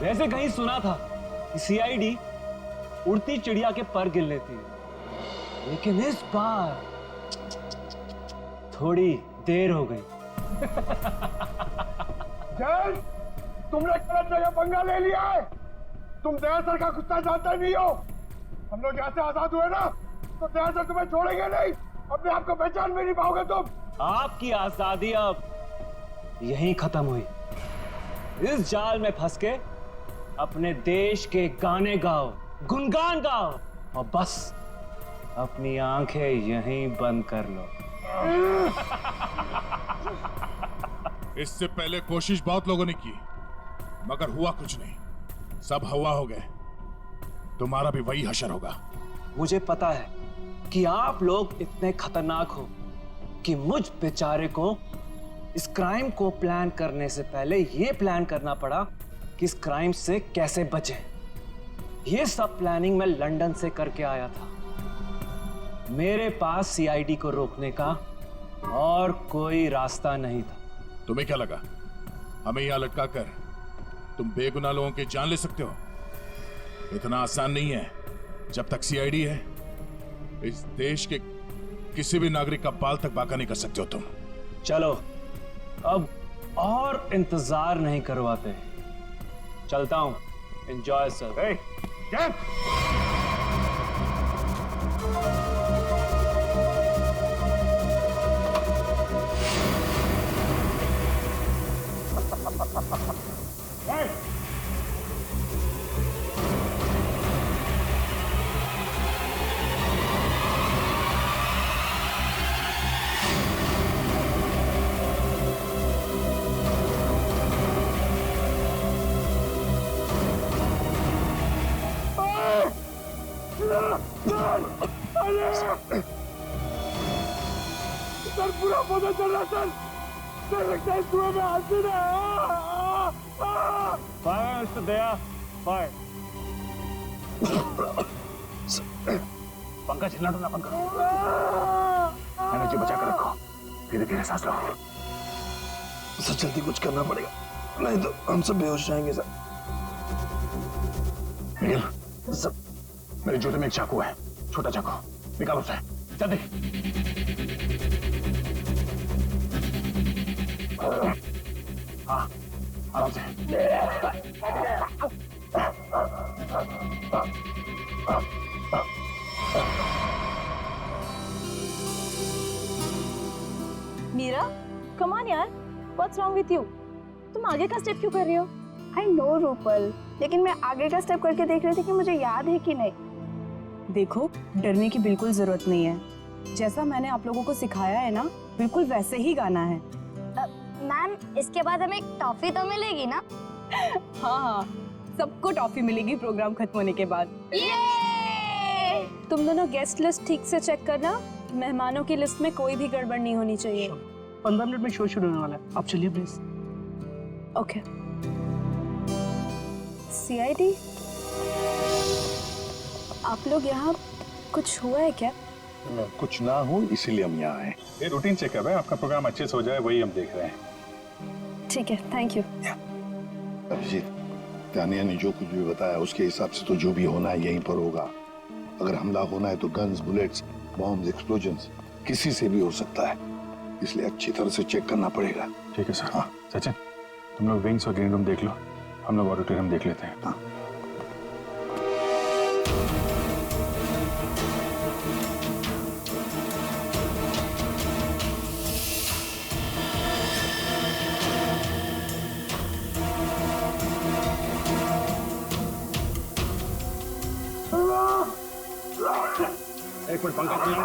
वैसे कहीं सुना था कि सीआईडी उड़ती चिड़िया के पर गिन लेती है, लेकिन इस बार थोड़ी देर हो गई। जैन, तुमने गलत जगह पंगा ले लिया है। तुम दया सर का गुस्सा जानते नहीं हो। हम लोग यहाँ से आजाद हुए ना, तो दया सर तुम्हें छोड़ेंगे नहीं। अपने आप को पहचान भी नहीं पाओगे तुम। आपकी आजादी अब यहीं खत्म हुई। इस जाल में फंस के अपने देश के गाने गाओ, गुनगान गाओ और बस अपनी आंखें यहीं बंद कर लो। इससे पहले कोशिश बहुत लोगों ने की, मगर हुआ कुछ नहीं। सब हवा हो गए। तुम्हारा भी वही हशर होगा। मुझे पता है कि आप लोग इतने खतरनाक हो कि मुझ बेचारे को इस क्राइम को प्लान करने से पहले यह प्लान करना पड़ा कि इस क्राइम से कैसे बचें। यह सब प्लानिंग मैं लंदन से करके आया था। मेरे पास सीआईडी को रोकने का और कोई रास्ता नहीं था। तुम्हें क्या लगा हमें यहां लटका कर तुम बेगुनाह लोगों की जान ले सकते हो? इतना आसान नहीं है। जब तक सीआईडी है, इस देश के किसी भी नागरिक का बाल तक बाका नहीं कर सकते हो तुम। चलो अब और इंतजार नहीं करवाते, चलता हूं। Enjoy sir. सर पूरा पता चल रहा सर। सर लगता है कुएं में हासिल है। फायर मिस्टर दया, फायर। पंखा झेलना तो ना पंखा। एनर्जी बचा कर रखो, धीरे धीरे सांस लो। सर जल्दी कुछ करना पड़ेगा, नहीं तो हम सब बेहोश जाएंगे सर। निकल सर। मेरे जूते में एक चाकू है, छोटा चाकू, निकालो उसे जल्दी। हाँ आराम से। मीरा, कम ऑन यार, व्हाट्स रॉन्ग विथ यू? तुम आगे का स्टेप क्यों कर रही हो? आई नो रूपल, लेकिन मैं आगे का स्टेप करके देख रही थी कि मुझे याद है कि नहीं। देखो, डरने की बिल्कुल जरूरत नहीं है। जैसा मैंने आप लोगों को सिखाया है ना, बिल्कुल वैसे ही गाना है। मैम, इसके बाद हमें टॉफी तो मिलेगी ना? हाँ हाँ, सबको टॉफी मिलेगी प्रोग्राम खत्म होने के बाद। तुम दोनों गेस्ट लिस्ट ठीक से चेक करना, मेहमानों की लिस्ट में कोई भी गड़बड़ नहीं होनी चाहिए। 15 मिनट में शो शुरू होने वाला है, आप चलिए प्लीज। ओके। सीआईडी, आप लोग यहाँ, कुछ हुआ है क्या? कुछ ना हो इसीलिए हम यहाँ आए। ये रूटीन चेकअप है, आपका प्रोग्राम अच्छे से हो जाए वही हम देख रहे हैं। ठीक है, थैंक यू। अभिजीत, तानिया ने जो कुछ भी बताया उसके हिसाब से तो जो भी होना है यहीं पर होगा। अगर हमला होना है तो गन्स, बुलेट्स, बॉम्ब्स, एक्सप्लोजन्स किसी से भी हो सकता है, इसलिए अच्छी तरह से चेक करना पड़ेगा। ठीक है सर। हाँ सचिन, तुम लोग विंग्स और ग्रीन रूम देख लो, हम लोग ऑडिटोरियम देख लेते हैं। हाँ। एक मिनट पंखा चला।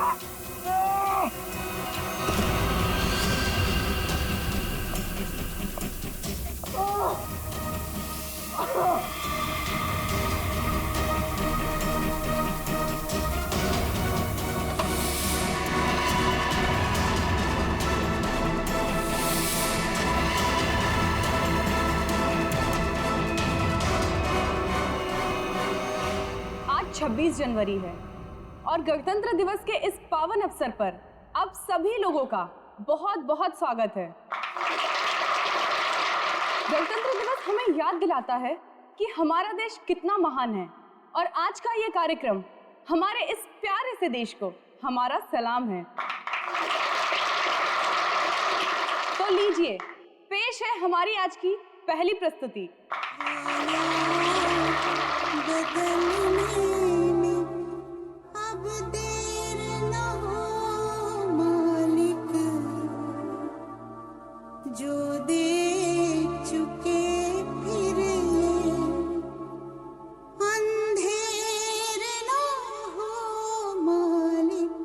आज 26 जनवरी है और गणतंत्र दिवस के इस पावन अवसर पर आप सभी लोगों का बहुत बहुत स्वागत है। गणतंत्र दिवस हमें याद दिलाता है कि हमारा देश कितना महान है और आज का ये कार्यक्रम हमारे इस प्यारे से देश को हमारा सलाम है। तो लीजिए, पेश है हमारी आज की पहली प्रस्तुति। जो देख चुके फिर अंधेर ना हो मालिक।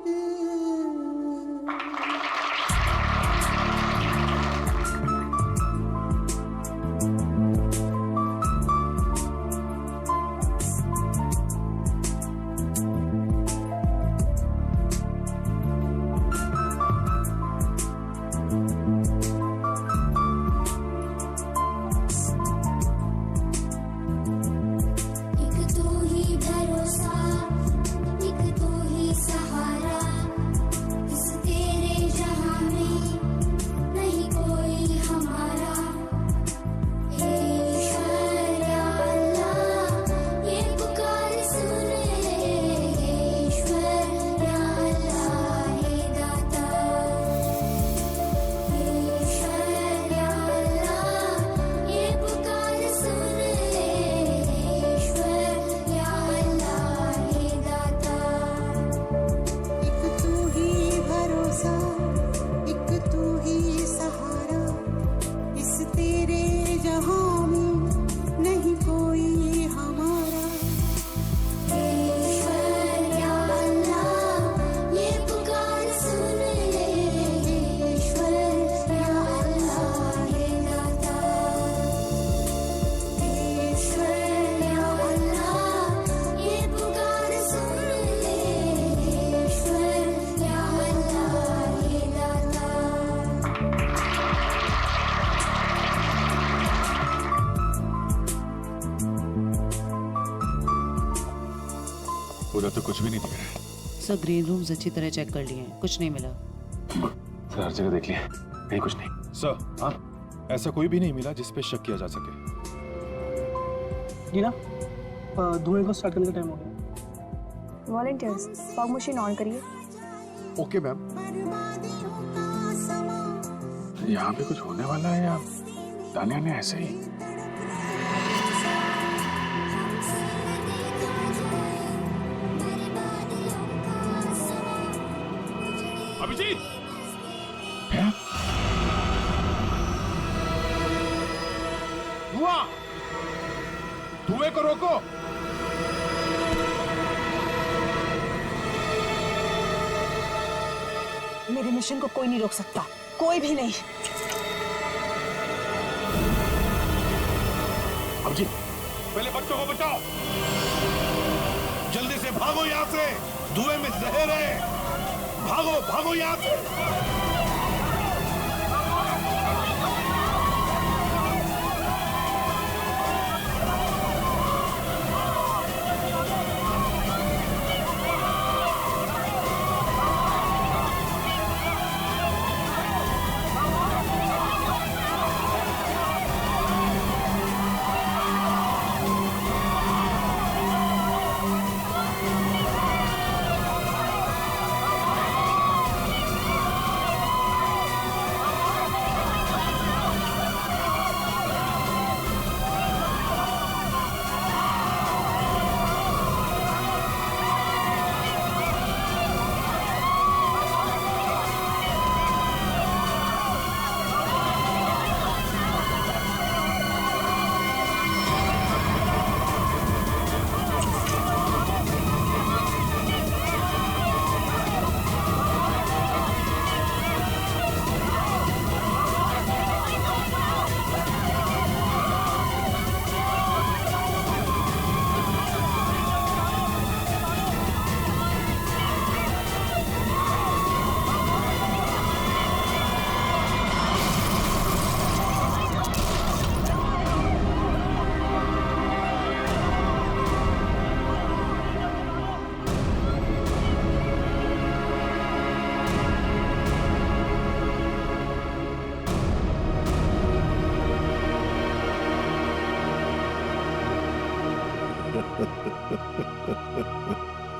पूरा तो कुछ भी नहीं दिख रहा है। सर ग्रीन रूम्स अच्छी तरह चेक कर लिए हैं, कुछ नहीं मिला। सर हर जगह देख लिया, कहीं कुछ नहीं। सर हाँ, ऐसा कोई भी नहीं मिला जिस पे शक किया जा सके। नीना, धुएं को स्टार्ट करने का टाइम हो गया। वॉलंटियर्स, फॉग मशीन ऑन करिए। Okay ma'am. यहाँ पे कुछ होने वाला है या तानिया ने ऐसे ही? अभिजीत! धुआं! धुएं को रोको! मेरे मिशन को कोई नहीं रोक सकता, कोई भी नहीं। अभिजीत, पहले बच्चों को बचाओ। जल्दी से भागो यहाँ से, धुएं में जहर है। भागो भागो यहाँ से।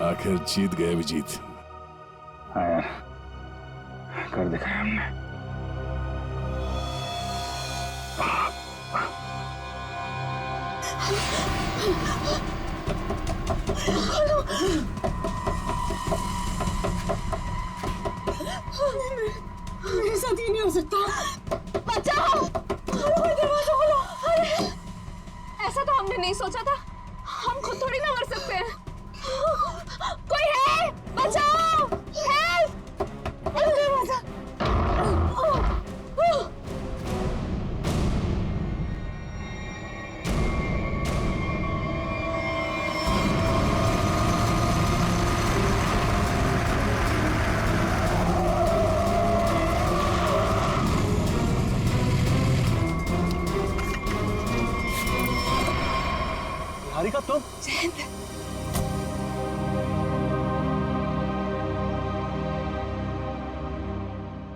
आखिर जीत गए अभिजीत। हाँ यार, कर दिखाया हमने। मेरे साथ ये नहीं हो सकता। बचाओ! खोलो दरवाजा खोलो! अरे ऐसा तो हमने नहीं सोचा था। हम खुद थोड़ी ना मर सकते हैं। कोई है? बचाओ! हेल्प! खोलो दरवाजा! निहारिका तुम?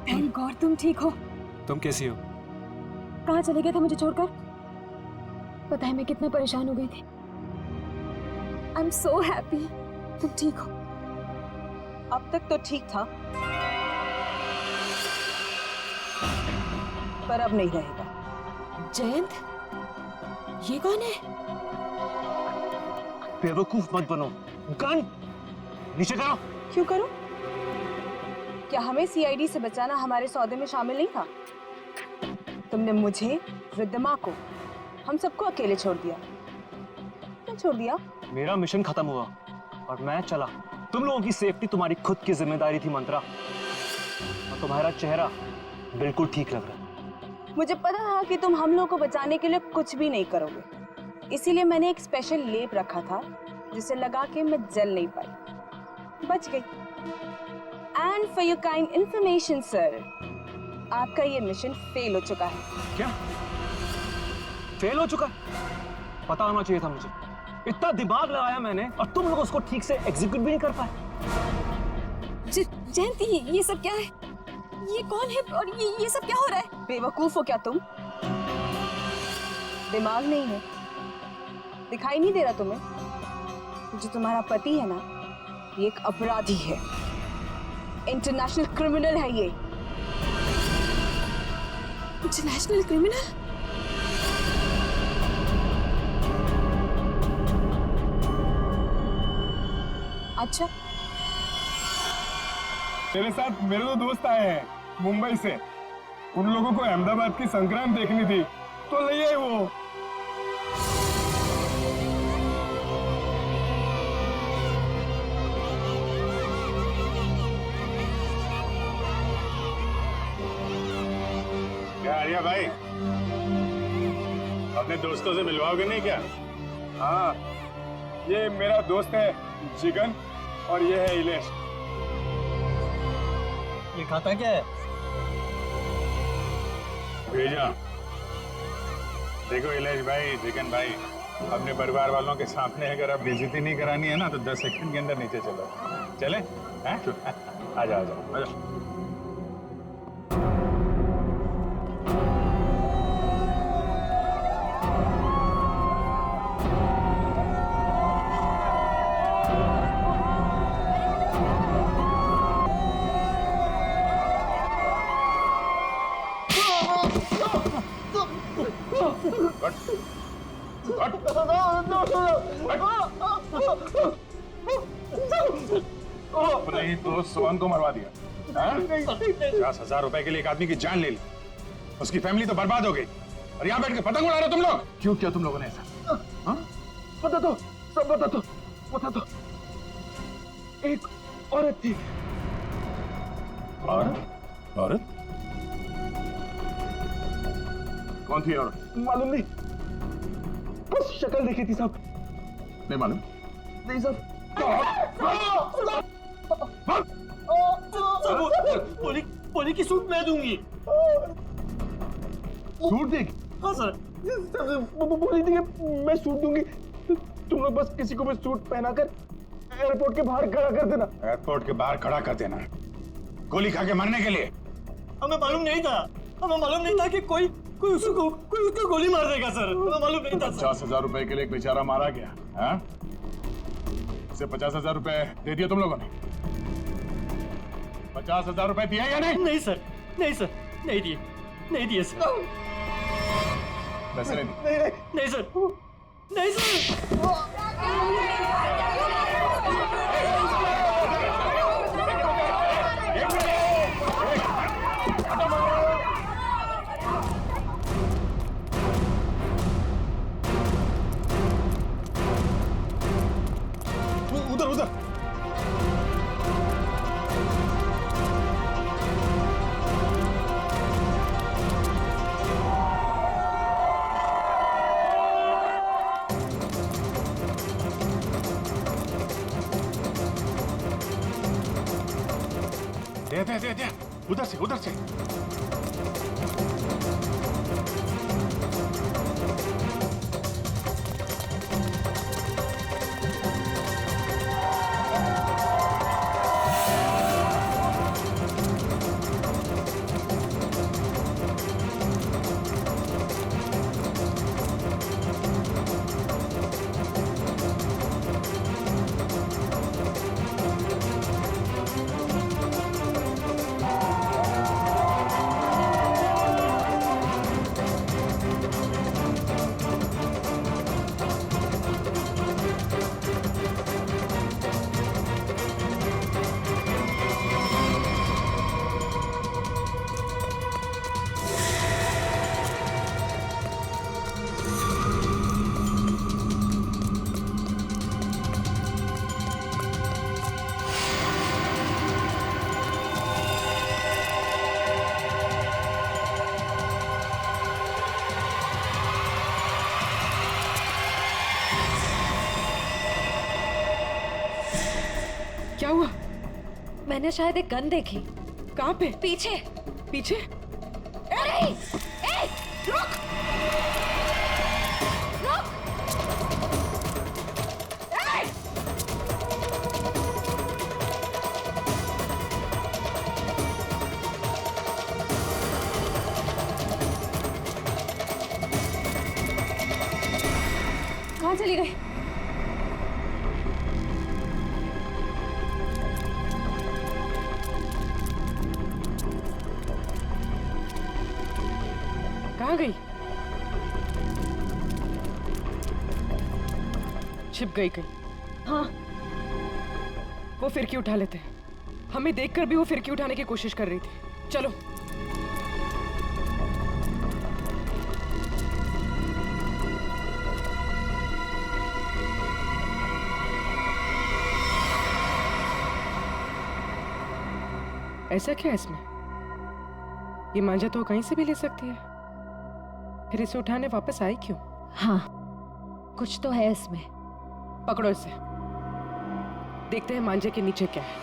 थैंक गॉड तुम ठीक हो। तुम कैसी हो? कहाँ चले गए थे मुझे छोड़कर? पता है मैं कितना परेशान हो गई थी। आई एम सो हैप्पी तुम ठीक हो। अब तक तो ठीक था, पर अब नहीं रहेगा। जयंत, ये कौन है? बेवकूफ मत बनो। गन नीचे करो। क्यों करो? क्या हमें सीआईडी से बचाना हमारे सौदे में शामिल नहीं था? तुमने मुझे, रिद्धिमा को, हम सबको अकेले छोड़ दिया। क्यों छोड़ दिया? मेरा मिशन खत्म हुआ और मैं चला। तुम लोगों की सेफ्टी तुम्हारी खुद की जिम्मेदारी थी मंत्रा, और तुम्हारा चेहरा बिल्कुल ठीक लग रहा है। मुझे पता था कि तुम हम लोगों को बचाने के लिए कुछ भी नहीं करोगे, इसीलिए मैंने एक स्पेशल लेप रखा था जिसे लगा के मैं जल नहीं पाई, बच गई। And for your kind information sir, आपका ये मिशन फेल हो चुका है। क्या फेल हो चुका? पता होना चाहिए था मुझे। इतना दिमाग लगाया मैंने और तुम लोग उसको ठीक से एग्जीक्यूट भी नहीं कर पाए। जयंती, ये सब क्या है? ये कौन है और ये सब क्या हो रहा है? बेवकूफ हो क्या तुम? दिमाग नहीं है? दिखाई नहीं दे रहा तुम्हें? जो तुम्हारा पति है ना, ये एक अपराधी है, इंटरनेशनल क्रिमिनल है। ये इंटरनेशनल क्रिमिनल? अच्छा, मेरे साथ मेरे दो दोस्त आए हैं मुंबई से। उन लोगों को अहमदाबाद की संक्रांत देखनी थी, तो ले आए वो। क्या आर्या भाई, अपने दोस्तों से मिलवाओगे नहीं क्या? हाँ, ये मेरा दोस्त है जिगन और ये है इलेश। ये खाता क्या है? भेजा। देखो इलेश भाई, जिगन भाई, अपने परिवार वालों के सामने अगर आप बेइज्जती नहीं करानी है ना, तो 10 सेकंड के अंदर नीचे चलो। चले? हैं? आ जाओ, आ जाओ, आ जाओ। अपने ही दोस्त सुमन को मरवा दिया। 50,000 रुपए के लिए एक आदमी की जान ले ली, उसकी फैमिली तो बर्बाद हो गई, और यहाँ बैठ के पतंग उड़ा रहे हो तुम लोग। क्यों किया तुम लोगों ने ऐसा? बता दो, सब बता दो, बता दो। एक औरत थी। औरत? कौन थी औरत? मालूम नहीं, बस शक्ल देखी थी साहब। नहीं मालूम? नहीं साहब। पोली की सूट मैं दूंगी। सूट देगी? हाँ सर। बोली थी कि मैं सूट दूंगी, तुम लोग बस किसी को भी सूट पहनाकर एयरपोर्ट के बाहर खड़ा कर देना। एयरपोर्ट के बाहर खड़ा कर देना? गोली खा के मरने के लिए? हमें मालूम नहीं था कि कोई कोई उसको गोली मार देगा सर, मालूम नहीं था। 50,000 रुपए के लिए एक बेचारा मारा गया, हाँ? उसे 50,000 रुपए दे दिए तुम लोगों ने? 50,000 रुपए दिया या नहीं? नहीं सर, नहीं सर, नहीं दिए सर। पैसे नहीं दिए? नहीं सर, नहीं सर। उधर दे उधर से क्या हुआ? मैंने शायद एक गन देखी। कहाँ पे? पीछे। पीछे? अरे! ए! रुक! रुक! ए! कहाँ चली गई? कहाँ गई? छिप गई कहीं। हाँ, वो फिरकी उठा लेते हैं। हमें देखकर भी वो फिरकी उठाने की कोशिश कर रही थी। चलो। ऐसा क्या है इसमें? ये मांझा तो कहीं से भी ले सकती है, फिर इसे उठाने वापस आई क्यों? हाँ, कुछ तो है इसमें। पकड़ो इसे, देखते हैं मांझे के नीचे क्या है।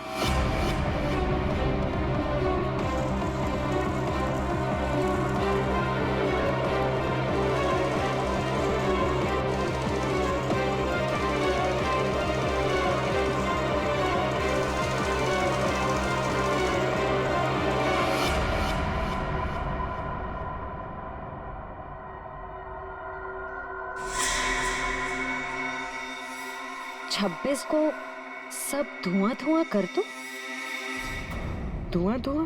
छब्बीस को सब धुआं धुआं कर दो। धुआं धुआं?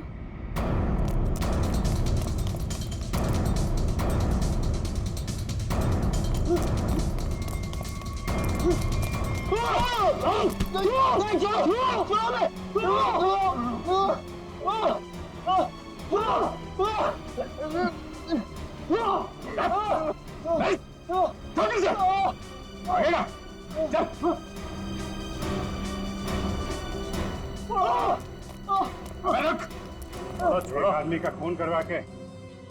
आदमी का खून करवा के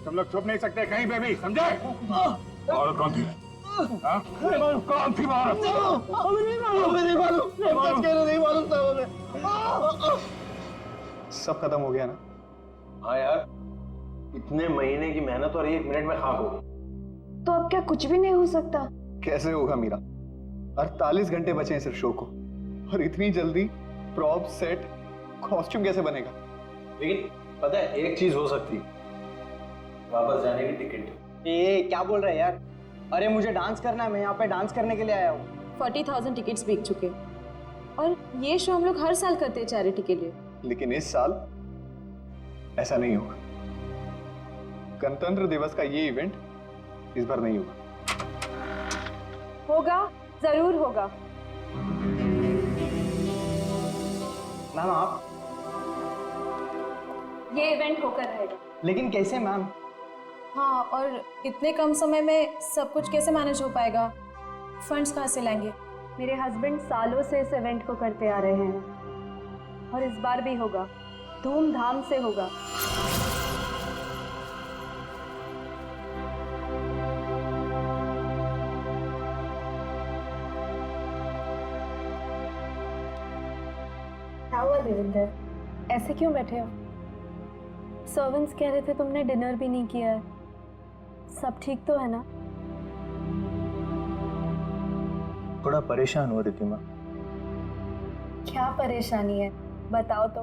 तुम लोग छुप नहीं सकते कहीं पे भी, समझे? औरत कौन थी? हाँ? कौन थी औरत? सब खत्म हो गया ना? हाँ यार, इतने महीने की मेहनत और 1 मिनट में खाक हो गई। तो अब क्या कुछ भी नहीं हो सकता? कैसे होगा मीरा? 48 घंटे बचे हैं सिर्फ शो को, और इतनी जल्दी प्रॉप, सेट, कॉस्ट्यूम कैसे बनेगा? लेकिन पता है एक चीज हो सकती है, वापस जाने की टिकट। ए क्या बोल रहे हैं यार? अरे मुझे डांस करना है, मैं यहाँ पे डांस करने के लिए आया हूँ। 40,000 टिकट्स बिक चुके और ये शो हम लोग हर साल करते हैं चैरिटी के लिए। लेकिन इस साल ऐसा नहीं होगा। गणतंत्र दिवस का ये इवेंट इस बार नहीं होगा। होगा, जरूर होगा। मैम आप, ये इवेंट होकर रहेगा। लेकिन कैसे मैम? हाँ, और इतने कम समय में सब कुछ कैसे मैनेज हो पाएगा? फंड्स कहाँ से लाएंगे? मेरे हस्बैंड सालों से इस इवेंट को करते आ रहे हैं और इस बार भी होगा, धूमधाम से होगा। क्या हुआ देविंदर, ऐसे क्यों बैठे हो? सर्वेंट्स कह रहे थे तुमने डिनर भी नहीं किया है। सब ठीक तो है ना? थोड़ा परेशान हो रिद्धिमा। क्या परेशानी है, बताओ तो।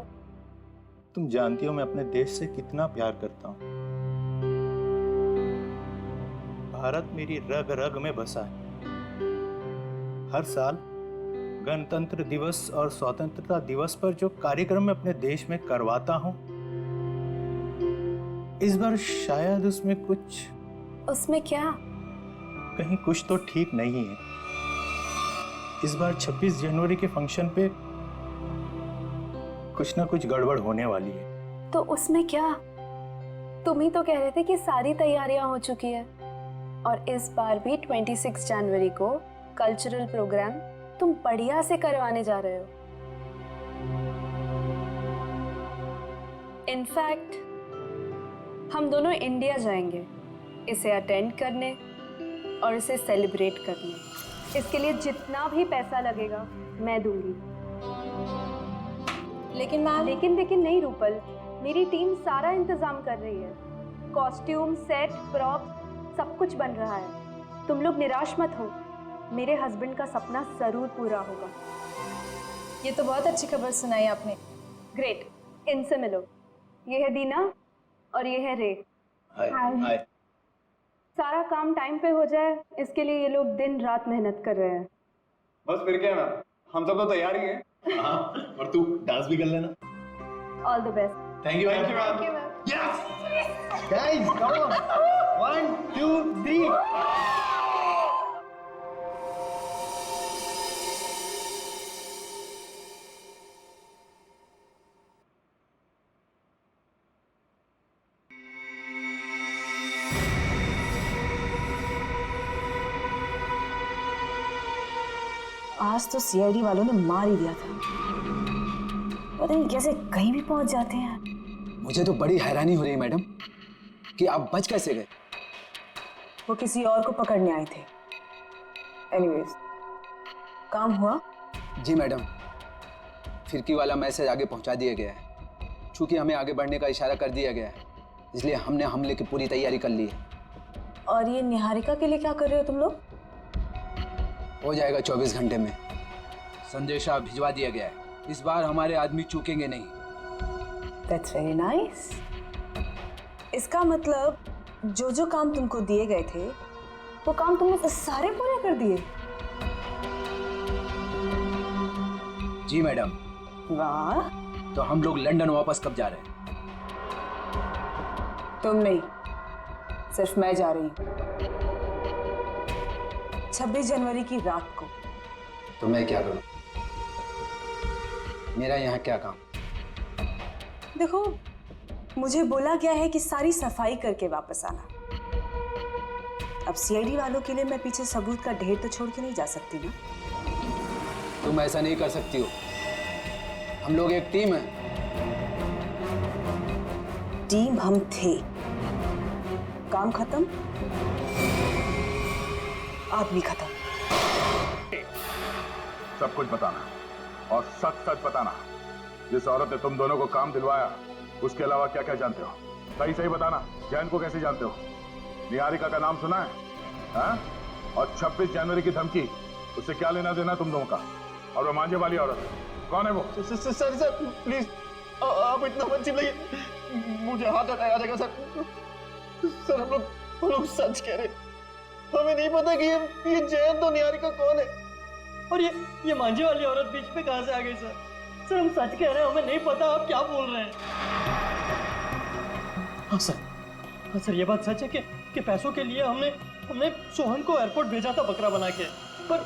तुम जानती हो मैं अपने देश से कितना प्यार करता हूँ। भारत मेरी रग रग में बसा है। हर साल गणतंत्र दिवस और स्वतंत्रता दिवस पर जो कार्यक्रम मैं अपने देश में करवाता हूँ, इस बार शायद उसमें क्या? कहीं कुछ तो ठीक नहीं है। इस बार 26 जनवरी के फंक्शन पे कुछ ना कुछ गड़बड़ होने वाली है। तो उसमें क्या? तुम ही तो कह रहे थे कि सारी तैयारियां हो चुकी है और इस बार भी 26 जनवरी को कल्चरल प्रोग्राम तुम बढ़िया से करवाने जा रहे हो। इनफैक्ट हम दोनों इंडिया जाएंगे इसे अटेंड करने और इसे सेलिब्रेट करने। इसके लिए जितना भी पैसा लगेगा मैं दूंगी। लेकिन मैम, लेकिन नहीं रूपल, मेरी टीम सारा इंतजाम कर रही है। कॉस्ट्यूम, सेट, प्रॉप सब कुछ बन रहा है। तुम लोग निराश मत हो, मेरे हस्बैंड का सपना जरूर पूरा होगा। ये तो बहुत अच्छी खबर सुनाई आपने। ग्रेट, इनसे मिलो। ये है दीना और ये है रे। हाय। सारा काम टाइम पे हो जाए इसके लिए ये लोग दिन रात मेहनत कर रहे हैं। बस फिर क्या ना, हम सब तो तैयार ही हैं। हाँ, और तू डांस भी कर लेना। All the best. Thank you ma'am. Yes guys, come on. 1 2 3। आज तो सीआईडी वालों ने मार ही दिया था। पता नहीं कैसे कहीं भी पहुंच जाते हैं। मुझे तो बड़ी हैरानी हो रही है मैडम कि आप बच कैसे गए। वो किसी और को पकड़ने आए थे। एनीवेज, काम हुआ? जी मैडम, फिरकी वाला मैसेज आगे पहुंचा दिया गया है। चूंकि हमें आगे बढ़ने का इशारा कर दिया गया है, इसलिए हमने हमले की पूरी तैयारी कर ली है। और ये निहारिका के लिए क्या कर रहे हो तुम लोग? हो जाएगा 24 घंटे में। संदेशा भिजवा दिया गया है। इस बार हमारे आदमी चूकेंगे नहीं। That's very nice. इसका मतलब जो काम तुमको दिए गए थे वो काम तुमने सारे पूरे कर दिए। जी मैडम। वाह। तो हम लोग लंदन वापस कब जा रहे हैं? तुम नहीं, सिर्फ मैं जा रही हूँ 26 जनवरी की रात को। तो मैं क्या करूं? मेरा यहाँ क्या काम? देखो, मुझे बोला गया है कि सारी सफाई करके वापस आना। अब सीआईडी वालों के लिए मैं पीछे सबूत का ढेर तो छोड़ के नहीं जा सकती ना। तुम ऐसा नहीं कर सकती हो। हम लोग एक टीम है। टीम हम थे, काम खत्म, आदमी खत्म। सब कुछ बताना और सच सच बताना। जिस औरत ने तुम दोनों को काम दिलवाया उसके अलावा क्या क्या जानते हो? सही सही बताना। जैन को कैसे जानते हो? निहारिका का नाम सुना है? हाँ? और 26 जनवरी की धमकी, उससे क्या लेना देना तुम दोनों का? और वो मांझे वाली औरत कौन है वो? सर प्लीज आप इतना मत चिल्लाइए, मुझे हाथ अटैक आ जाएगा सर। सर हम लोग वो लोग सच कह रहे, हमें नहीं पता कि ये जयंत और निहारिका कौन है। और ये मांझे वाली औरत बीच में कहां से आ गई सर? सर हम सच कह रहे हैं, हमें नहीं पता आप क्या बोल रहे हैं। हाँ सर ये बात सच है कि पैसों के लिए हमने सोहन को एयरपोर्ट भेजा था बकरा बना के, पर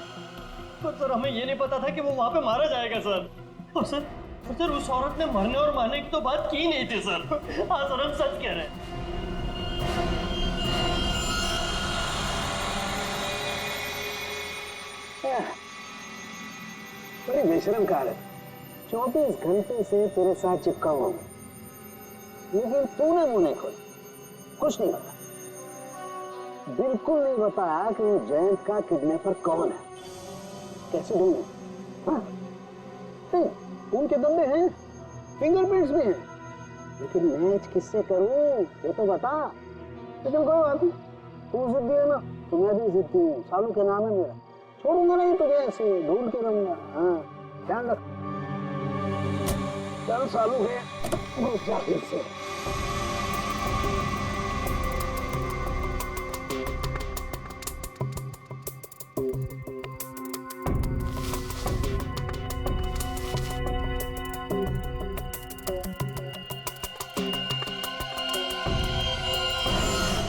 सर हमें ये नहीं पता था कि वो वहां पे मारा जाएगा सर। और सर उस औरत ने मरने और मारने की तो बात की नहीं थी सर। हाँ सर हम सच कह रहे हैं। बड़ी बेशरम कार है, 24 घंटे से तेरे साथ चिपका हुआ हूं, लेकिन तूने मुंह नहीं खोला, कुछ नहीं बताया, बिल्कुल नहीं बताया कि वो जयंत का किडनैपर कौन है, कैसे ढूंढूं? हाँ? नहीं, उनके दम्बे हैं, फिंगरप्रिंट्स भी हैं, लेकिन मैच किससे करूं ये तो बता। लेकिन कोई बात नहीं, तू जिद्दी है ना तो मैं भी जिद्दी हूँ, सालू के नाम है मेरा, छोड़ूंगा नहीं तुझे, ऐसे ढूंढ के रहूंगा। हाँ ध्यान रख, चल सालू है घुस जा फिर से।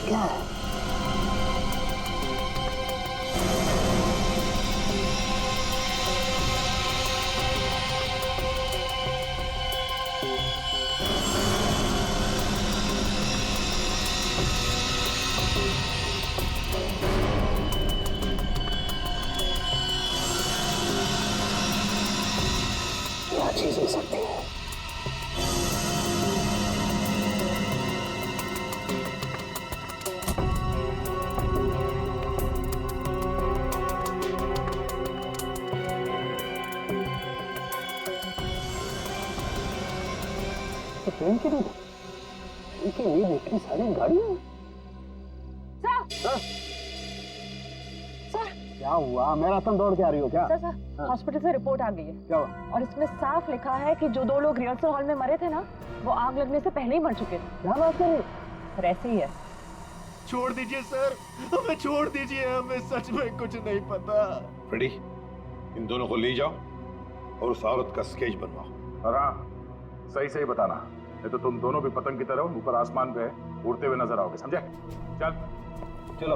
क्या है? क्या चीज हो सकती है? तो ट्रेन की नींद इतनी सारी गाड़ियां। सर क्या हुआ? मैराथन दौड़ के आ रही हो क्या? सर हॉस्पिटल से रिपोर्ट आ गई है। क्या हुआ? और इसमें साफ लिखा है कि जो 2 लोग रिहर्सल हॉल में मरे थे ना, वो आग लगने से पहले ही मर चुके थे। क्या बात कर रही हो? सर ऐसे ही है। छोड़ दीजिए सर, हमें छोड़ दीजिए, हमें सच में कुछ नहीं पता। फ्रेडी, इन दोनों को ले जाओ और उस औरत का स्केच बनवाओ। और हाँ, सही बताना, नहीं तो तुम दोनों भी पतंग की तरह ऊपर आसमान पे उड़ते हुए नजर आओगे, समझे? चल चलो।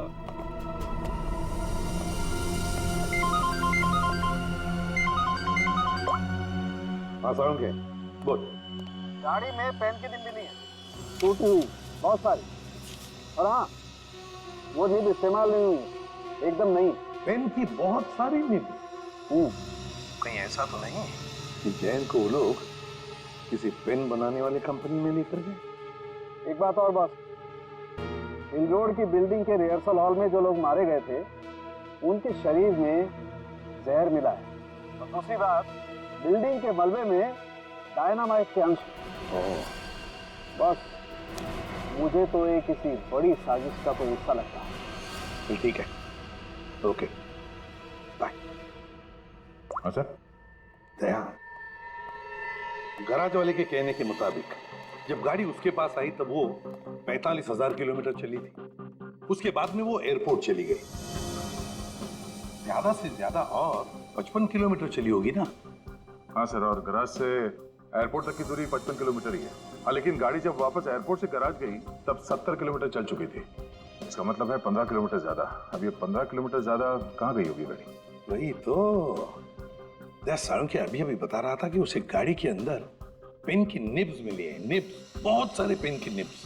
हाँ सारुण के बोल। गाड़ी में पेन की निब भी नहीं है, टूटी हुई बहुत सारी, और हाँ वो निब इस्तेमाल नहीं हुई, एकदम नहीं। पेन की बहुत सारी निब। कहीं ऐसा तो नहीं कि जैन को वो लोग किसी पेन बनाने वाली कंपनी में लेकर गए? एक बात और बॉस, हिल रोड की बिल्डिंग के रिहर्सल हॉल में जो लोग मारे गए थे, उनके शरीर में जहर मिला है। और दूसरी बात, बिल्डिंग के मलबे में डायनामाइट के अंश। बस मुझे तो ये किसी बड़ी साजिश का कोई हिस्सा लगता है। ठीक है, ओके बाय। हाँ सर। दया, गराज वाले के कहने के मुताबिक जब गाड़ी उसके पास आई तब वो 45,000 किलोमीटर चली थी। उसके बाद में वो एयरपोर्ट चली गई, ज्यादा से ज्यादा और 55 किलोमीटर चली होगी ना? हाँ सर, और गराज से एयरपोर्ट तक की दूरी 55 किलोमीटर ही है। हाँ, लेकिन गाड़ी जब वापस एयरपोर्ट से गराज गई तब 70 किलोमीटर चल चुकी थी। इसका मतलब है 15 किलोमीटर ज्यादा। अब ये 15 किलोमीटर ज्यादा कहाँ गई होगी गाड़ी? वही तो सारुण के अभी बता रहा था कि उसे गाड़ी के अंदर पेन की निब्स मिली है, निब्स, बहुत सारे पेन की निब्स।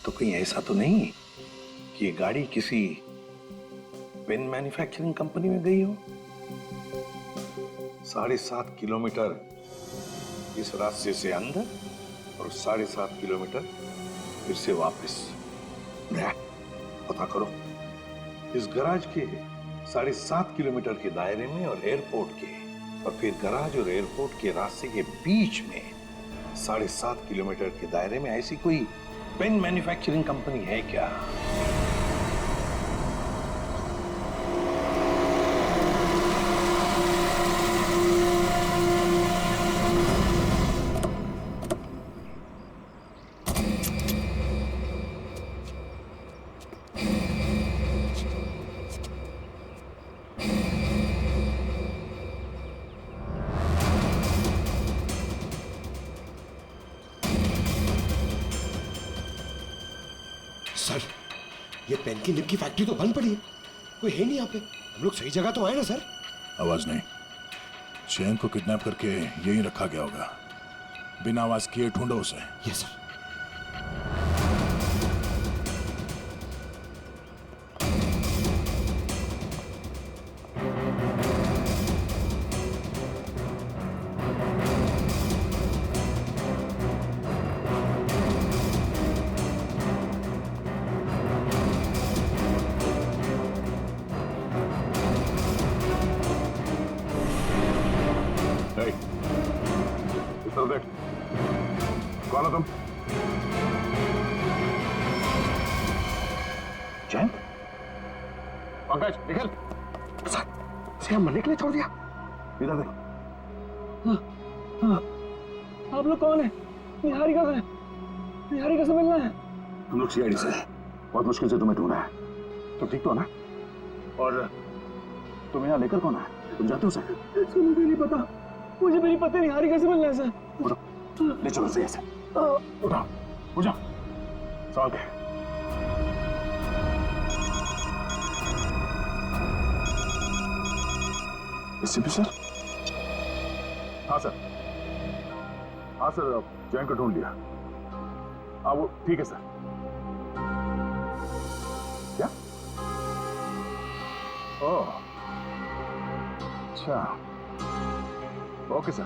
तो कहीं ऐसा तो नहीं कि ये गाड़ी किसी पेन मैन्युफैक्चरिंग कंपनी में गई हो? 7.5 किलोमीटर इस रास्ते से अंदर और 7.5 किलोमीटर फिर से वापस। पता करो, इस गराज के 7.5 किलोमीटर के दायरे में और एयरपोर्ट के, और फिर गराज और एयरपोर्ट के रास्ते के बीच में 7.5 किलोमीटर के दायरे में ऐसी कोई पेन मैन्युफैक्चरिंग कंपनी है क्या? ये पेन की निब की फैक्ट्री तो बंद पड़ी है, कोई है नहीं यहाँ पे। हम लोग सही जगह तो आए ना सर? आवाज नहीं। जयंत को किडनैप करके यहीं रखा गया होगा। बिना आवाज किए ढूंढो उसे। Yes sir. देख, कौन हो तुम? जयंत? पंकज, निखिल, इसे मरने के लिए छोड़ दिया? इधर देखो। हाँ, आप लोग कौन है? निहारिका कौन है? निहारिका से मिलना है। हम लोग सीआईडी से हैं। बहुत मुश्किल से तुम्हें ढूंढा है। तुम ठीक तो हो ना? और तुम यहाँ लेकर कौन आए? तुम जानते हो सर? इसको मुझे नहीं पता। मुझे मेरी पत्नी निहारिका से मिलना है सर। उठो, ले चलो सही से। उठो, उठ जाओ। सवाल क्या है? SP sir? हाँ सर। हाँ सर, जैन को ढूंढ लिया। हाँ वो ठीक है सर। क्या? ओह, अच्छा। ओके सर,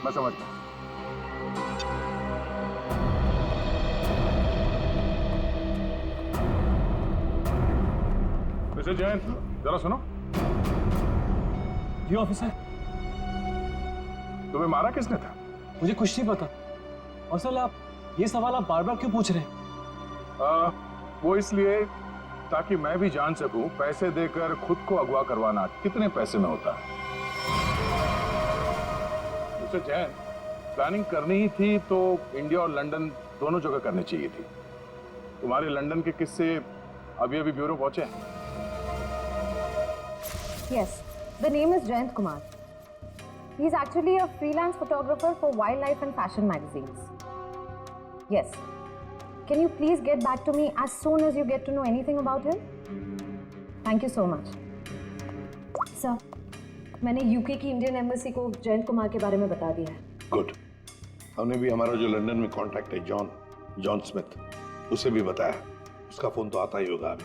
मैं समझ गया। मिस्टर जैन, जरा सुनो। जी ऑफिसर। तुम्हें मारा किसने था? मुझे कुछ नहीं पता। और सर आप ये सवाल आप बार बार क्यों पूछ रहे हैं? वो इसलिए ताकि मैं भी जान सकूं पैसे देकर खुद को अगवा करवाना कितने पैसे में होता है। मिस्टर जैन, प्लानिंग करनी ही थी तो इंडिया और लंदन दोनों जगह करनी चाहिए थी। तुम्हारे लंदन के किस्से अभी अभी ब्यूरो पहुंचे हैं। Yes, the name is Jayant Kumar. He is actually a freelance photographer for wildlife and fashion magazines. Yes. Can you please get back to me as soon as you get to know anything about him? Thank you so much. Sir, मैंने UK की Indian embassy को जयंत कुमार के बारे में बता दिया है। Good. हमने भी हमारा जो लंदन में कॉन्टैक्ट है जॉन स्मिथ, उसे भी बताया। उसका फोन तो आता ही होगा अभी।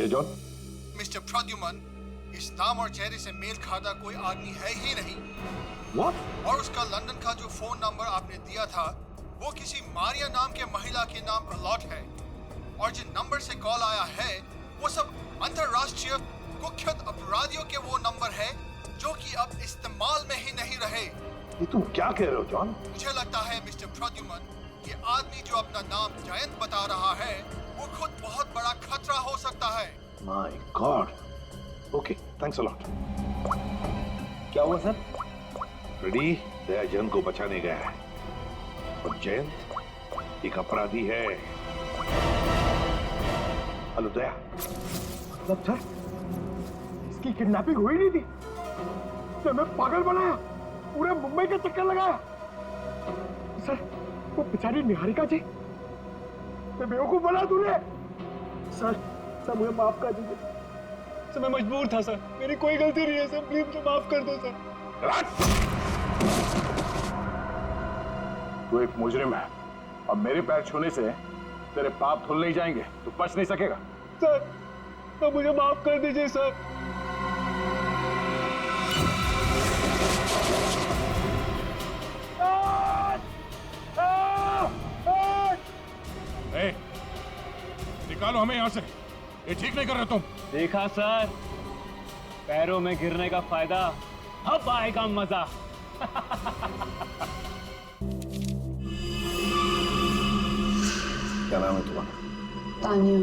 ये जॉन? मिस्टर प्रद्युमन, इस नाम और चेहरे से मेल खाता कोई आदमी है ही नहीं। What? और उसका लंदन का जो फोन नंबर आपने दिया था वो किसी मारिया नाम के महिला के नाम अलॉट है। और जिन नंबर से कॉल आया है वो सब अंतरराष्ट्रीय कुख्यात अपराधियों के वो नंबर है जो कि अब इस्तेमाल में ही नहीं रहे। ये तुम क्या कह रहे हो जॉन? मुझे लगता है मिस्टर प्रद्युमन, ये आदमी जो अपना नाम जयंत बता रहा है वो खुद बहुत बड़ा खतरा हो सकता है। My God. Okay, thanks a lot. क्या हुआ सर? रेडी, दया जयंत को बचाने गया है और जयंत एक अपराधी है। हेलो दया। मतलब सर, इसकी किडनैपिंग हुई नहीं थी। तो मैं पागल बनाया, पूरे मुंबई का चक्कर लगाया। सर, वो बेचारी निहारिका जी, मैं बेवकूफ बना तूने। सर मुझे माफ कर दीजिए सर, मैं मजबूर था सर, मेरी कोई गलती नहीं है सर, प्लीज मुझे माफ कर दो सर। तू एक मुजरिम है और मेरे पैर छूने से तेरे पाप धुल नहीं जाएंगे, तू बच नहीं सकेगा। सर मुझे माफ कर दीजिए सर। निकालो हमें यहाँ से, ये ठीक नहीं कर रहे तुम। देखा सर, पैरों में गिरने का फायदा, अब आएगा मजा। क्या नाम है तुम्हारा? तानिया।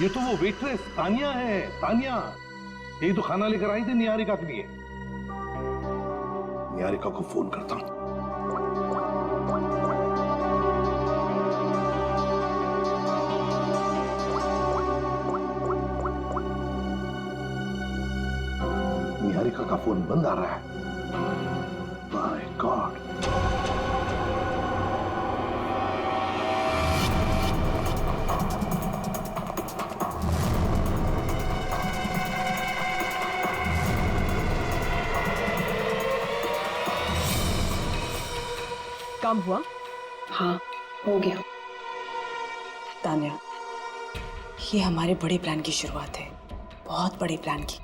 ये तो वो वेट्रेस तानिया है। तानिया, यही तो खाना लेकर आई थी निहारिका के लिए। निहारिका को फोन करता हूँ। निहारिका का फोन बंद आ रहा है। My God. काम हुआ? हाँ, हो गया। तान्या, ये हमारे बड़े प्लान की शुरुआत है, बहुत बड़े प्लान की।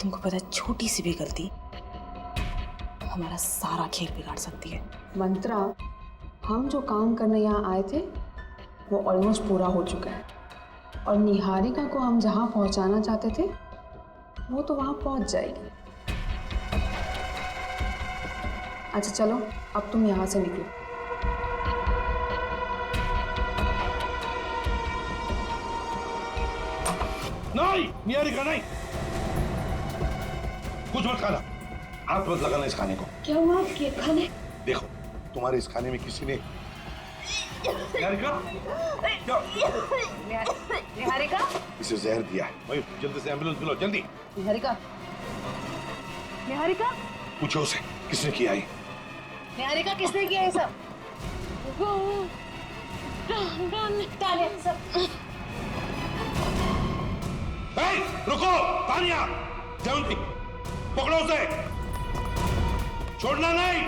तुमको पता है, छोटी सी भी गलती हमारा सारा खेल बिगाड़ सकती है। मंत्रा, हम जो काम करने यहाँ आए थे वो ऑलमोस्ट पूरा हो चुका है, और निहारिका को हम जहाँ पहुँचाना चाहते थे वो तो वहाँ पहुँच जाएगी। अच्छा चलो, अब तुम यहाँ से निकलो। नहीं, निहारिका नहीं, कुछ मत खाना, हाथ मत लगाना इस खाने को। क्या हुआ आपके खाने? देखो, तुम्हारे इस खाने में किसी ने निहारिका निहारिका इसे जहर दिया है। भाई जल्दी से एम्बुलेंस बुलाओ, जल्दी। निहारिका, निहारिका, पूछो उसे किसने किया है। निहारिका किसने किया ये सब? तान्या, सब रुको, तान्या, जयंती, पकड़ो उसे, छोड़ना नहीं।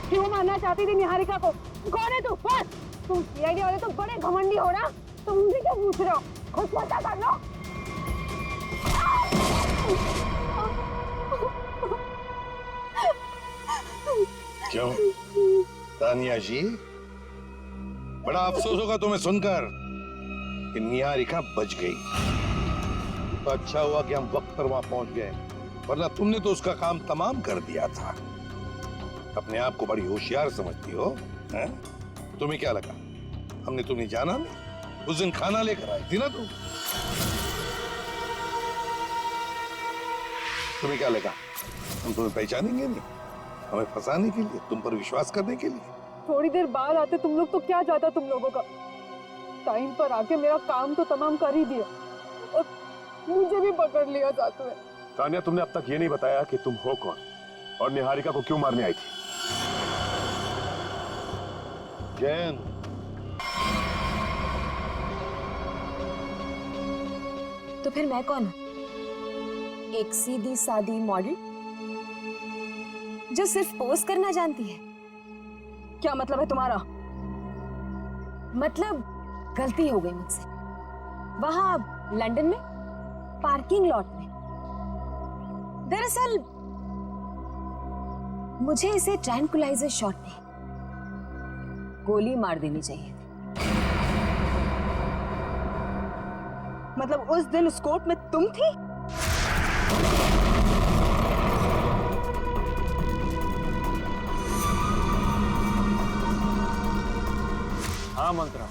क्यों मारना चाहती थी निहारिका को? कौन है तू? बस, तुम सीआईडी वाले तो बड़े घमंडी हो ना, तुम भी क्या पूछ रहे हो? खुद पता कर लो। क्यों तानिया जी, बड़ा अफसोस होगा तुम्हें सुनकर कि निहारिका बच गई। तो अच्छा हुआ कि हम वक्त पर वहां पहुंच गए, वरना तुमने तो उसका काम तमाम कर दिया था। अपने आप को बड़ी होशियार समझती हो, हैं? तुम्हें क्या लगा हमने तुम्हें जाना नहीं? उस दिन खाना लेकर आई थी ना तुम। तुम्हें क्या लगा हम तुम्हें पहचानेंगे नहीं? हमें फंसाने के लिए, तुम पर विश्वास करने के लिए? थोड़ी देर बाद आते तुम लोग तो क्या जाता तुम लोगों का। टाइम पर आके मेरा काम तो तमाम कर ही दिया और मुझे भी पकड़ लिया जाते हुए। तान्या, तुमने अब तक ये नहीं बताया कि तुम हो कौन और निहारिका को क्यों मारने आई थी? जैन, तो फिर मैं कौन हूं? एक सीधी सादी मॉडल जो सिर्फ पोज करना जानती है। क्या मतलब है तुम्हारा? मतलब गलती हो गई मुझसे वहां लंदन में पार्किंग लॉट में। दरअसल मुझे इसे ट्रैंकुलाइजर शॉट में गोली मार देनी चाहिए। मतलब उस दिन उस कोर्ट में तुम थी? हाँ मंत्रा,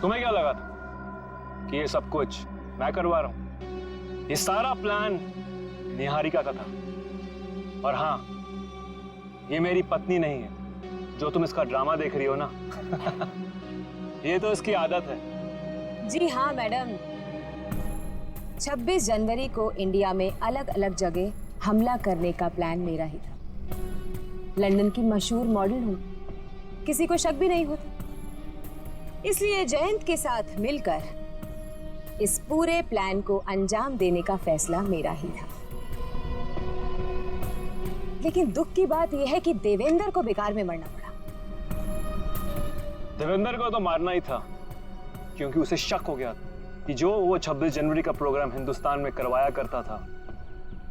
तुम्हें क्या लगा था कि ये सब कुछ मैं करवा रहा हूं? ये सारा प्लान निहारिका का था। और हाँ, ये मेरी पत्नी नहीं है जो तुम इसका ड्रामा देख रही हो ना। ये तो इसकी आदत है। जी हाँ मैडम, 26 जनवरी को इंडिया में अलग अलग जगह हमला करने का प्लान मेरा ही था। लंदन की मशहूर मॉडल हूँ, किसी को शक भी नहीं होता। इसलिए जयंत के साथ मिलकर इस पूरे प्लान को अंजाम देने का फैसला मेरा ही था। लेकिन दुख की बात यह है कि देवेंद्र को बेकार में मरना पड़ा। देवेंद्र को तो मारना ही था, क्योंकि उसे शक हो गया कि जो वो 26 जनवरी का प्रोग्राम हिंदुस्तान में करवाया करता था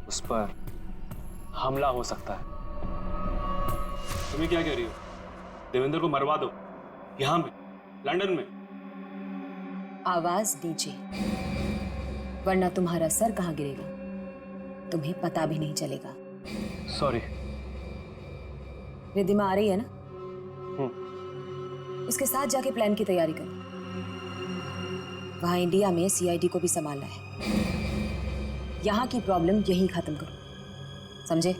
उस पर हमला हो सकता है। तुम्हें क्या कह रही हो? देवेंद्र को मरवा दो, यहां में, लंदन में। आवाज दीजिए, वरना तुम्हारा सर कहां गिरेगा तुम्हें पता भी नहीं चलेगा। सॉरी। रिद्धिमा आ रही है ना? उसके साथ जाके प्लान की तैयारी करो। वहां इंडिया में सीआईडी को भी संभालना है। यहां की प्रॉब्लम यहीं खत्म करो, समझे?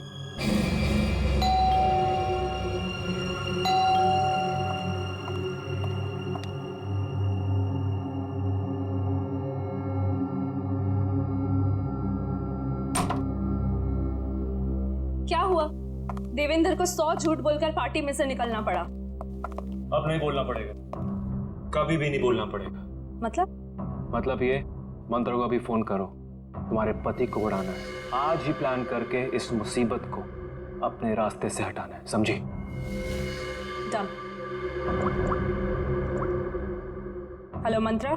क्या हुआ? देवेंद्र को 100 झूठ बोलकर पार्टी में से निकलना पड़ा। अब नहीं बोलना पड़ेगा, कभी भी नहीं बोलना पड़ेगा। मतलब ये, मंत्र को अभी फोन करो, तुम्हारे पति को उड़ाना है। आज ही प्लान करके इस मुसीबत को अपने रास्ते से हटाना है, समझी? डन। हेलो मंत्रा।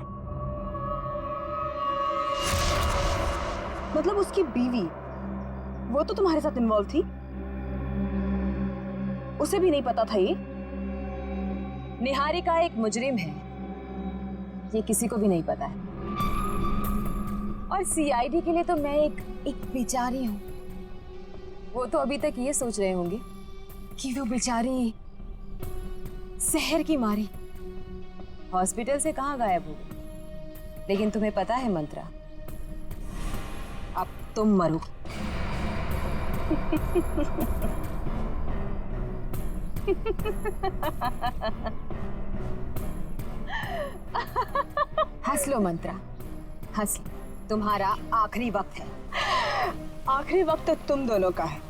मतलब उसकी बीवी, वो तो तुम्हारे साथ इन्वॉल्व थी? उसे भी नहीं पता था ये? निहारिका एक मुजरिम है, ये किसी को भी नहीं पता है। और सीआईडी के लिए तो मैं एक बेचारी हूं। वो तो अभी तक ये सोच रहे होंगे कि वो बेचारी शहर की मारी हॉस्पिटल से कहां गायब हो गई। लेकिन तुम्हें पता है मंत्रा, अब तुम मरो। हंस लो मंत्रा, हंस लो। तुम्हारा आखिरी वक्त है। आखिरी वक्त तो तुम दोनों का है।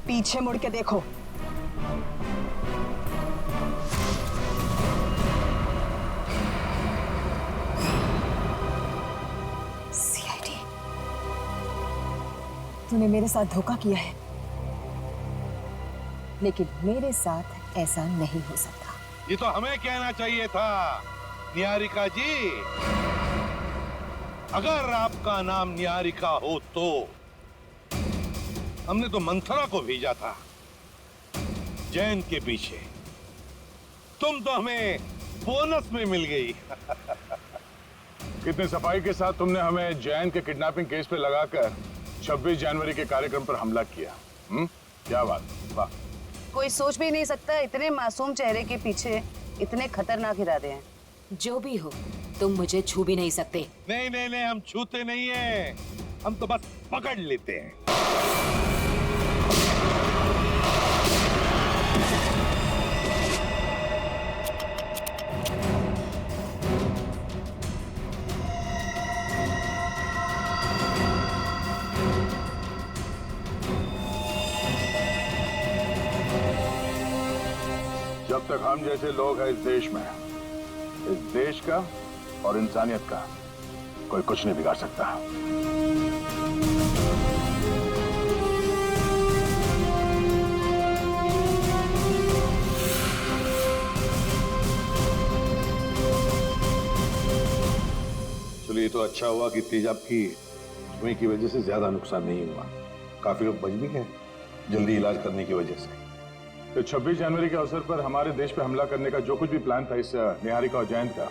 पीछे मुड़ के देखो। सीआईडी, तूने मेरे साथ धोखा किया है, लेकिन मेरे साथ ऐसा नहीं हो सकता। ये तो हमें कहना चाहिए था निहारिका जी। अगर आपका नाम निहारिका हो तो हमने तो मंथरा को भेजा था जैन के पीछे। तुम तो हमें बोनस में मिल गई। कितने सफाई के साथ तुमने हमें जैन के किडनैपिंग केस पे लगाकर 26 जनवरी के कार्यक्रम पर हमला किया। क्या बात, वाह। कोई सोच भी नहीं सकता इतने मासूम चेहरे के पीछे इतने खतरनाक इरादे हैं। जो भी हो, तुम मुझे छू भी नहीं सकते। नहीं नहीं नहीं, हम छूते नहीं हैं, हम तो बस पकड़ लेते हैं। जब तक हम जैसे लोग हैं इस देश का और इंसानियत का कोई कुछ नहीं बिगाड़ सकता। चलिए, ये तो अच्छा हुआ कि तेजाब की धुएं की वजह से ज्यादा नुकसान नहीं हुआ। काफी लोग बच भी गए जल्दी इलाज करने की वजह से। तो 26 जनवरी के अवसर पर हमारे देश पे हमला करने का जो कुछ भी प्लान था इस निहारिका और जयंत का,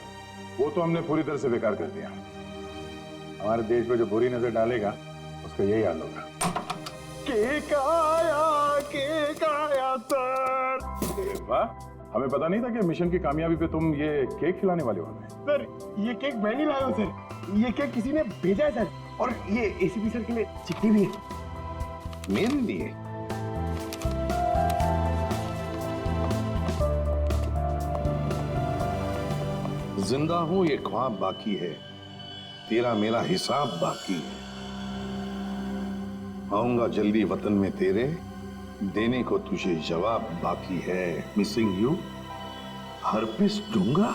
वो तो हमने पूरी तरह से बेकार कर दिया। हमारे देश पे जो बुरी नजर डालेगा उसका यही हाल होगा। केक आया सर। वाह, हमें पता नहीं था कि मिशन की कामयाबी पे तुम ये केक खिलाने वाले हो हमें। सर, ये केक मैं नहीं लाया हूं सर, ये केक किसी ने भेजा है सर। और ये एसीपी सर के लिए चिट्ठी भी है। मेरे लिए? जिंदा हूं ये ख्वाब बाकी है, तेरा मेरा हिसाब बाकी है। आऊंगा जल्दी वतन में तेरे, देने को तुझे जवाब बाकी है। मिसिंग यू, हर्पिस दूंगा।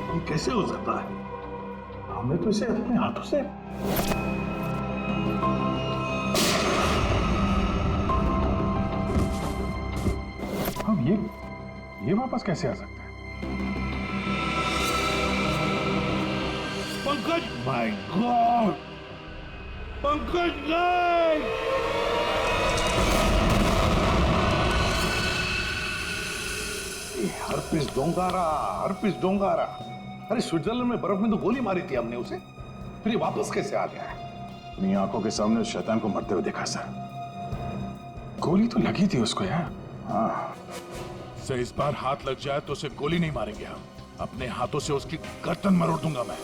ये कैसे हो सकता है? हमने तो इसे अपने हाथों से अब ये वापस कैसे आ सकता है? पंकज, माय गॉड, पंकज नहीं। हरपिस डोंगारा। अरे स्विट्जरलैंड में बर्फ में तो गोली मारी थी हमने उसे, फिर ये वापस कैसे आ गया? अपनी आंखों के सामने उस शैतान को मरते हुए देखा सर। गोली तो लगी थी उसको यार। हाँ, से इस बार हाथ लग जाए तो उसे गोली नहीं मारेंगे हम, अपने हाथों से उसकी गर्दन मरोड़ दूंगा मैं।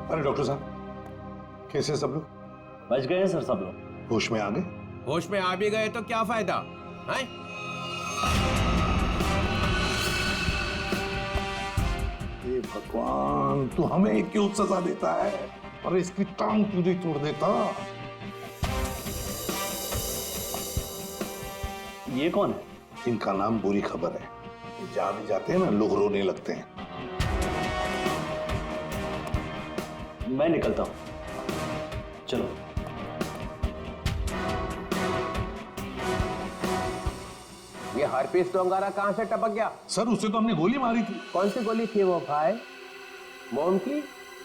अरे डॉक्टर साहब, कैसे सब लोग? बच गए सर सब लोग। होश में आ गए? होश में आ भी गए तो क्या फायदा है? हे भगवान, तू हमें क्यों सजा देता है? और इसकी टांग क्यों नहीं तोड़ देता? ये कौन है? इनका नाम बुरी खबर है। जहां भी जाते हैं ना, लोग रोने लगते हैं। मैं निकलता हूं, चलो। ये हरपिस डोंगारा कहां से टपक गया? सर, उसे तो हमने गोली मारी थी। कौन सी गोली थी वो भाई? मोम की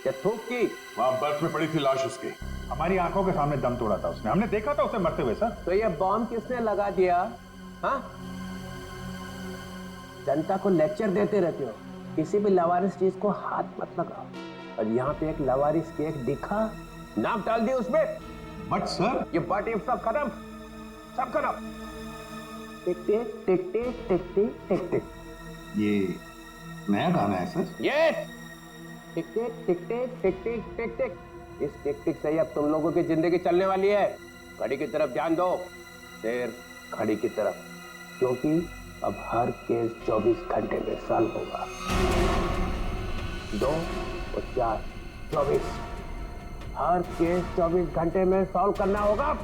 या थूक की? वहां बर्फ में पड़ी थी लाश उसकी, हमारी आंखों के सामने दम तोड़ा था उसने, हमने देखा था उसे मरते हुए सर। तो ये बॉम्ब किसने लगा दिया? हाँ, जनता को लेक्चर देते रहते हो, किसी भी लवारिस चीज को हाथ मत लगाओ। और यहाँ पे एक लवारिस केक दिखा, नाम डाल दिया उसमें। बट सर, ये बट इफ सब खत्म, सब खत्म। टिक टिक टिक टिक टिक टिक टिक टिक। ये नया गाना है सर? यस, टिक टिक टिक टिक टिक टिक टिक टिक। इस टिक टिक से ही अब तुम लोगों की जिंदगी चलने वाली है। घड़ी की तरफ ध्यान दो, शेर घड़ी की तरफ, क्योंकि अब हर केस 24 घंटे में सॉल्व होगा। 2 और 4 24, हर केस 24 घंटे में सॉल्व करना होगा।